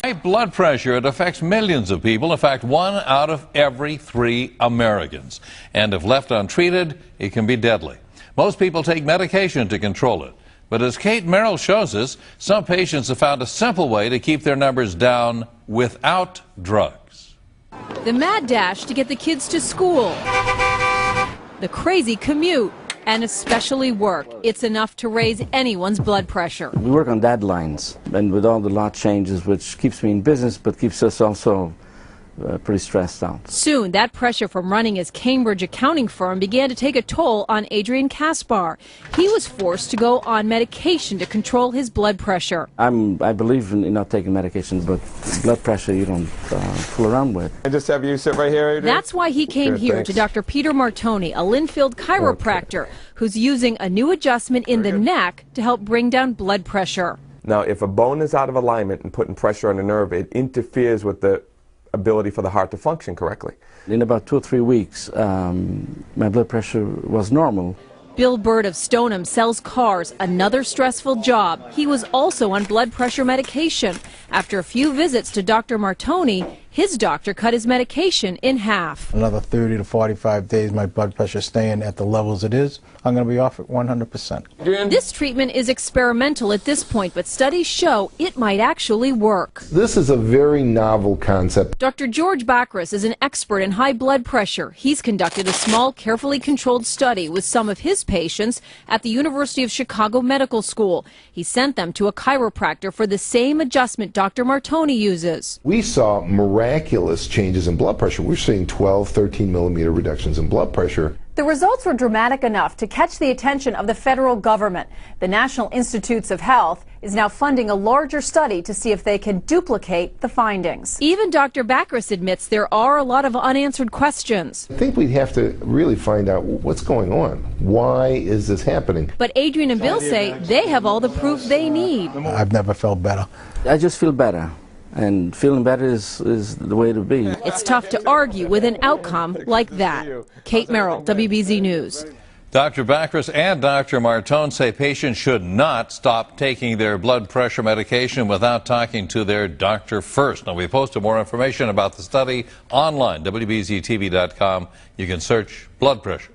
High blood pressure, it affects millions of people. In fact, 1 out of every 3 Americans. And if left untreated, it can be deadly. Most people take medication to control it. But as Kate Merrill shows us, some patients have found a simple way to keep their numbers down without drugs. The mad dash to get the kids to school, the crazy commute, and especially work. It's enough to raise anyone's blood pressure. We work on deadlines, and with all the law changes, which keeps me in business, but keeps us also pretty stressed out. Soon, that pressure from running his Cambridge accounting firm began to take a toll on Adrian Kaspar. He was forced to go on medication to control his blood pressure. I believe in not taking medications, but blood pressure you don't fool around with. I just have you sit right here, Adrian. That's why he came here to Dr. Peter Martone, a Linfield chiropractor, who's using a new adjustment in the neck to help bring down blood pressure. Now, if a bone is out of alignment and putting pressure on the nerve, it interferes with the ability for the heart to function correctly. In about 2 or 3 weeks, my blood pressure was normal. Bill Bird of Stoneham sells cars, another stressful job. He was also on blood pressure medication. After a few visits to Dr. Martone, his doctor cut his medication in half. Another 30 to 45 days, my blood pressure staying at the levels it is, I'm going to be off at 100%. This treatment is experimental at this point, but studies show it might actually work. This is a very novel concept. Dr. George Bacris is an expert in high blood pressure. He's conducted a small, carefully controlled study with some of his patients at the University of Chicago Medical School. He sent them to a chiropractor for the same adjustment Dr. Martone uses. We saw miraculous changes in blood pressure. We're seeing 12, 13 millimeter reductions in blood pressure. The results were dramatic enough to catch the attention of the federal government. The National Institutes of Health is now funding a larger study to see if they can duplicate the findings. Even Dr. Bacris admits there are a lot of unanswered questions. I think we'd have to really find out what's going on. Why is this happening? But Adrian and Bill say they have all the proof they need. I've never felt better. I just feel better. And feeling better is the way to be. It's tough to argue with an outcome like that. Kate Merrill, WBZ News. Dr. Bacris and Dr. Martone say patients should not stop taking their blood pressure medication without talking to their doctor first. Now, we posted more information about the study online, WBZTV.com. You can search blood pressure.